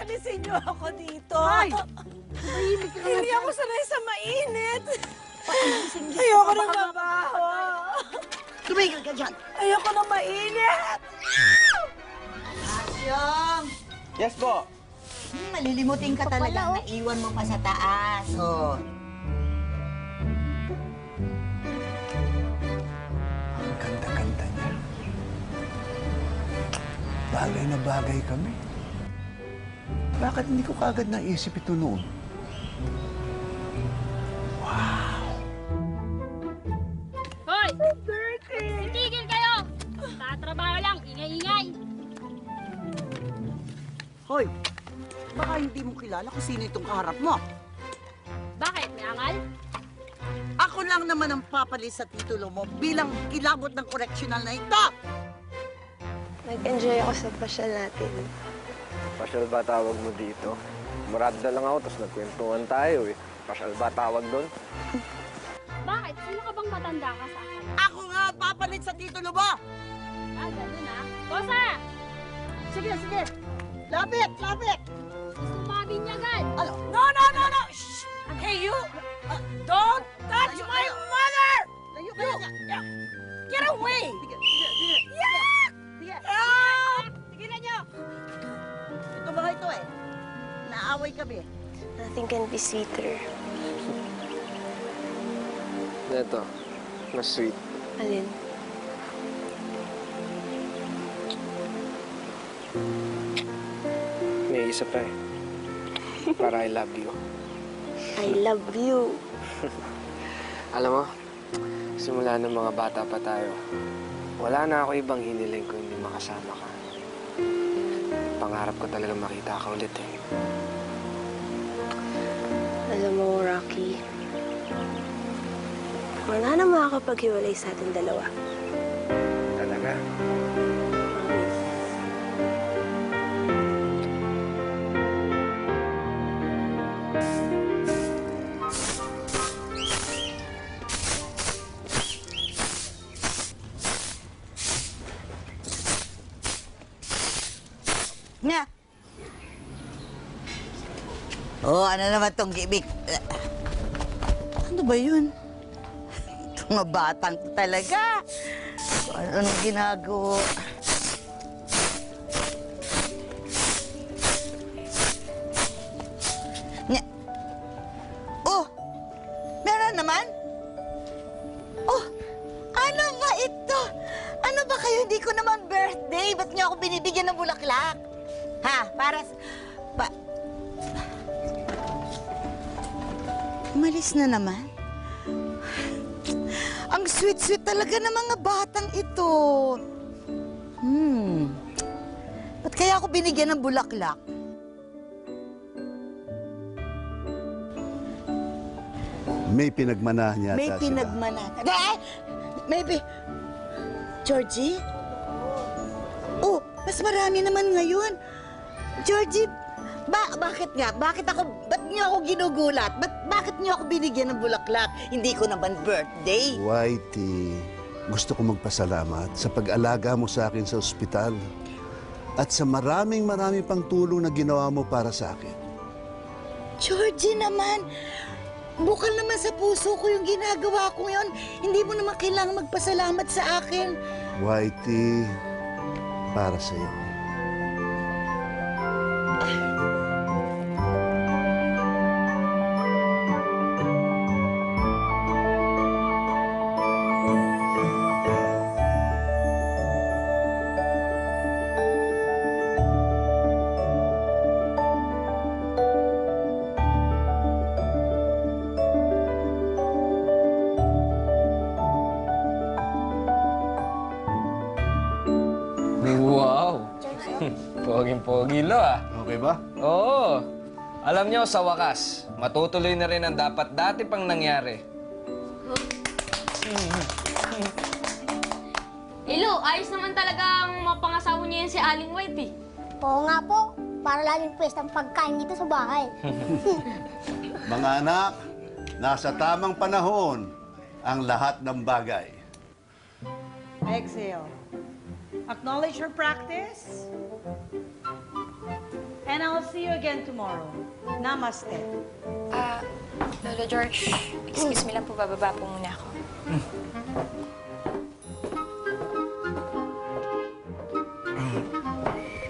alisin niyo ako dito. Ay! Tahimik ka Hindi ako sanay sa mainit. Paalisin niyo. Ayoko ng mabaho. Tumigil ka dyan. Ayoko ng mainit. Asyong! Yes po. Malilimutin ka talaga na iwan mo pa sa taas. Oh. Ang ganda-ganda niya. Bagay na bagay kami. Bakit hindi ko kaagad naisip ito noon? Hoy! Tigil kayo! Tatrabaho lang, ingay-ingay! Hoy! Baka hindi mo kilala kung sino itong kaharap mo. Bakit? May angal? Ako lang naman ang papalit sa titulo mo bilang kilabot ng correctional na ito. Nag-enjoy ako sa pasyal natin. Pasyal ba tawag mo dito? Marada lang ako, tapos nagkwentuhan tayo eh. Pasyal ba tawag doon? Bakit? Sino ka bang matanda ka sa akin? Ako nga ang papalit sa titulo mo. Ah, ganun ah. Kosa! Sige, sige. Lapit, lapit. Sumabinyagan! Ano? No, no, no, no. Shh. Hey, you. Don't touch Layo my kayo. mother. Layo ka na. Yeah. Get away. Sige, sige, sige. Yeah. Sige. Help. Tigilan niyo. Ito mga ito eh. Naaway kami. Nothing can be sweeter. Ito, mas sweet. Alin? May isa pa eh. Para I love you. I love you. Alam mo, simula ng mga bata pa tayo, wala na ako ibang hiniling kung hindi makasama ka. Pangarap ko talaga makita ka ulit eh. Alam mo, Rocky, wala na makakapaghiwalay sa ating dalawa. Talaga? Nga. Oh, ano naman tong gimmick? Ano ba yun? Itong mga batang to talaga. Anong ginagawa? Nga. Oh! Meron naman? Oh! Ano nga ito? Ano ba kayo? Hindi ko naman birthday. Ba't niyo ako binibigyan ng bulaklak? Ha? Para sa... Umalis na naman? Ang sweet-sweet talaga ng mga batang ito. Ba't kaya ako binigyan ng bulaklak? May pinagmanahan yata May sila. pinagmanatan. Georgie? Oh, mas marami naman ngayon. Georgie, bakit nga? Ba't niyo ako ginugulat? Bakit niyo ako binigyan ng bulaklak? Hindi ko naman birthday. Whitey, gusto ko magpasalamat sa pag-alaga mo sa akin sa ospital at sa maraming pang tulong na ginawa mo para sa akin. Georgie naman, bukal naman sa puso ko yung ginagawa ko yun. Hindi mo naman kailangan magpasalamat sa akin. Whitey, para sa'yo. Wow! Poging-pogi lo ah. Okay ba? Oo. Alam niyo, sa wakas, matutuloy na rin ang dapat dati pang nangyari. Ilo, ayos naman talaga ang mapangasawa niya yan si Aling White eh. Oo nga po, para laging pwestang pagkain dito sa bahay. Mga anak, nasa tamang panahon ang lahat ng bagay. Exhale. Acknowledge your practice. And And I'll see you again tomorrow. Namaste. Lolo George, excuse me lang po, bababa po muna ako.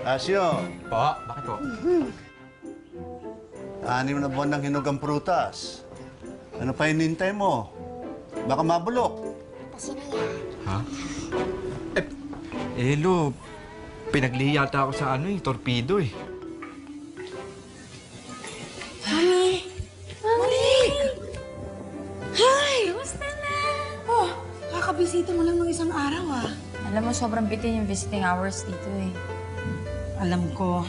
Asyo, Po, bakit po? 6 na buwan ng hinugang prutas. Ano pa hinintay mo? Baka mabulok. Kasi na yan. Ha? Lo, pinaglihi yata ako sa torpedo eh. Kakabisita mo lang ng isang araw, ah. Alam mo, sobrang bitin yung visiting hours dito eh. Alam ko.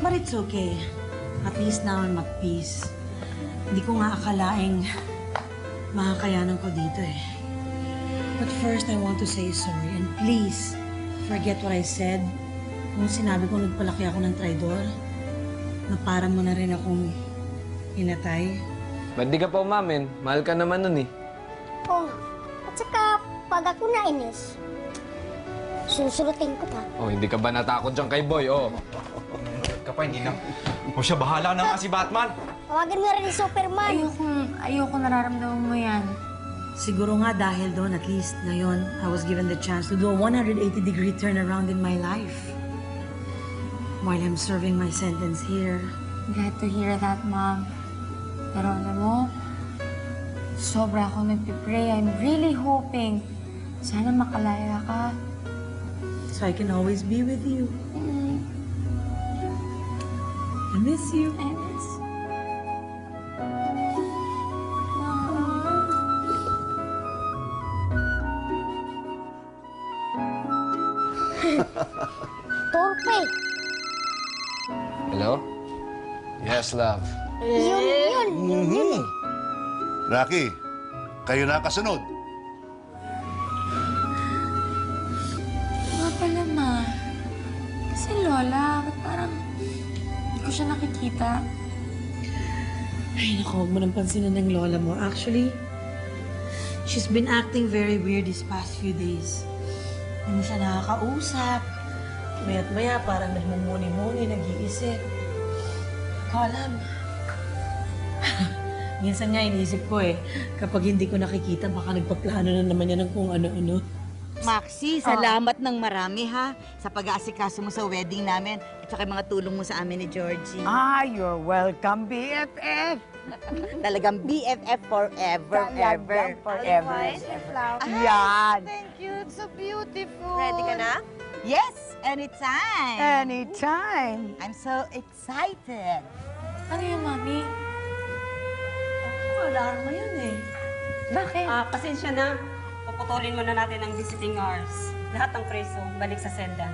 But it's okay. At least now I'm at peace. Hindi ko nga akalaing makakayanan ko dito eh. But first, I want to say sorry. And please, forget what I said. Kung sinabi ko nagpalaki ako ng traidor, na parang mo na rin akong hinatay. Ba't di ka pa umamin? Mahal ka naman nun eh. Oh, at saka, pag ako nainis, susurutin ko pa. Oh, hindi ka ba natakot dyan kay Boy? Oh. Ka pa, hindi na. O siya, bahala na nga si Batman. Tawagan mo rin si Superman. Ayoko nararamdaman mo yan. Siguro nga dahil doon, at least ngayon, I was given the chance to do a 180-degree turnaround in my life. While I'm serving my sentence here. Glad to hear that, Mom. Pero alam mo, sobra ako nagpipray. I'm really hoping sana makalaya ka. So I can always be with you. I miss you. I miss. Torpe. Hello? Yes, love. Yun. Rocky, kayo na kasunod. Nga pala, Ma. Kasi Lola, ba't parang hindi ko siya nakikita? Ay, naku, huwag mo nang pansinin ng lola mo. Actually, she's been acting very weird these past few days. Hindi siya nakakausap. Maya't maya, parang nagmumuni-muni, nag-iisip. Ko alam. Minsan nga iniisip ko eh, kapag hindi ko nakikita, baka nagpaplano na naman yan ng kung ano-ano. Maxi, salamat ng marami ha sa pag-aasikaso mo sa wedding namin at saka yung mga tulong mo sa amin ni Georgie. You're welcome, BFF. Talagang BFF forever, ever. Forever. Yan. Thank you. It's so beautiful. Ready ka na? Yes, anytime. Anytime. I'm so excited. Ano yung Mami? Alarma yun eh. Bakit? Pasensya na. Puputulin muna natin ang visiting hours. Lahat ng preso, balik sa selda.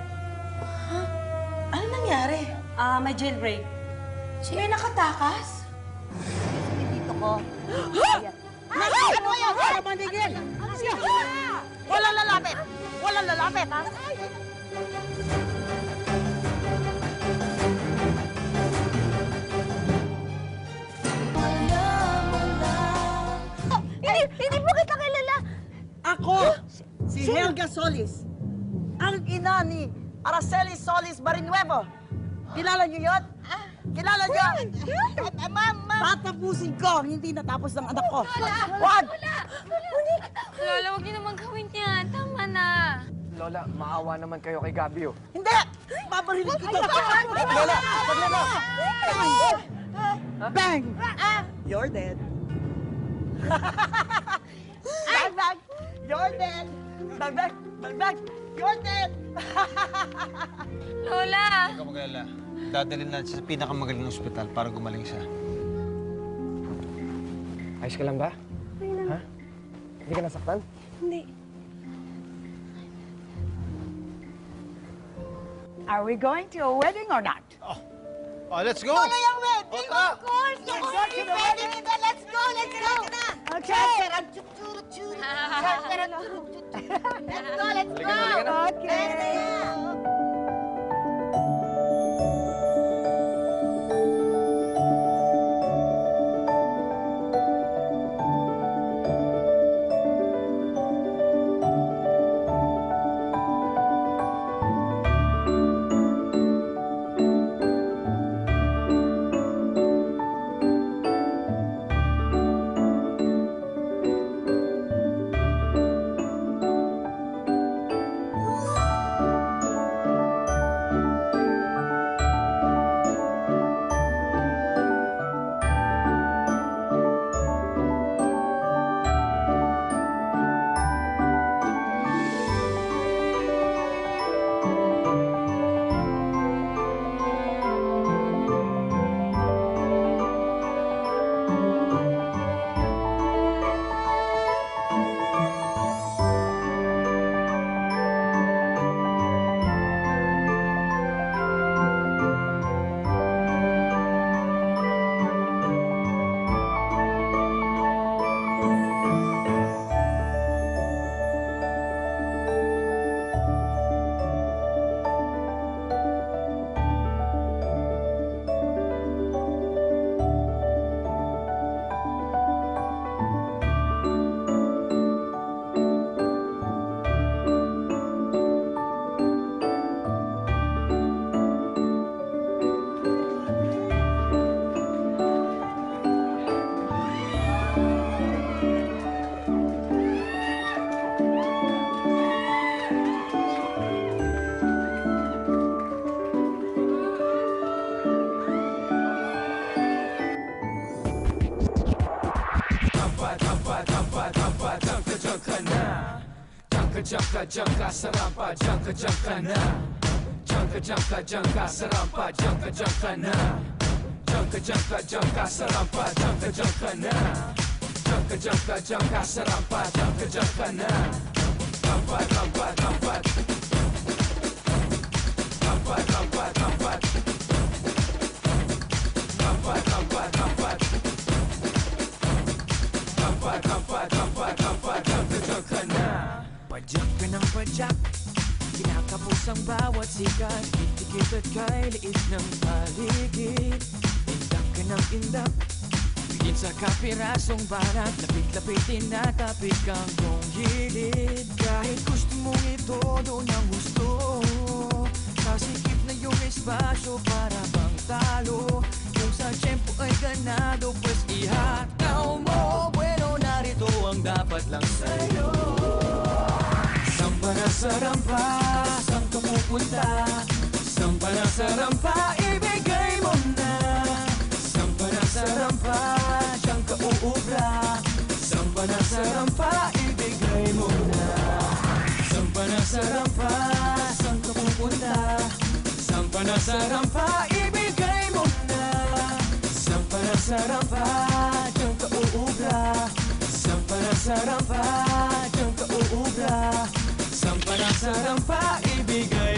Ano nangyari? May jailbreak. May nakatakas? Dito ko. Ano yan? Para manigil! Walang lalapit! Walang lalapit, ha? Hindi mo kita kilala. Ako, si Helga Solis. Ang ina ni Araceli Solis Barinuevo. Kilala niyo yun? Kilala niyo? Ma'am. Tatapusin ko ang hindi natapos ng anak ko. Lola! Wag! Lola, huwag niyo naman gawin yan. Tama na. Lola, maawa naman kayo kay Gabby, oh. Hindi! Babarinig ko to! Lola! Lola! Bang! You're dead. Bang, bang! You're dead! Bang, bang! Bang, bang! You're dead! Lola! Huwag ka mag-alala. Dadalhin natin siya sa pinakamagaling na ospital para gumaling siya. Ayos ka lang ba? Ha? Hindi ka nasaktan? Are we going to a wedding or not? Oh, let's go! Tuloy ang wedding, Opa! of course. Tuloy ang wedding. Let's go. Okay. Let's go, let's go. Halika na. Okay. diyan ka sa rampa, diyan ka na. Diyan ka sa rampa, diyan ka na. Diyan ka sa rampa, diyan ka na. Diyan ka sa rampa, diyan ka na. Rampat. Rampat. Rampat. Padyak ka ng padyak, kinakapos ang bawat sikat. Dikit at kay liit ng paligid. Indak ka ng indak, bigyan sa kapirasong barat. Lapit-lapit, tinatapik ang kong gilid. Kahit gusto mong itodo ng gusto, sasikip na yung espasyo para bang talo. Kung sa tiyempo ay ganado, pues ihataw mo. Bueno, narito ang dapat lang sa'yo. Sampa na sa rampa, saan ka pupunta? Sampa na sa rampa, ibigay mo na. Sampa na sa rampa, siyang ka uubra. Sampa na sa rampa, ibigay mo na. Sampa na sa rampa, saan ka pupunta? Sampa na sa rampa, ibigay mo na. Sampa na sa rampa, siyang ka uubra. Sampa na sa rampa, siyang ka uubra. Sampa na sa rampa, ibigay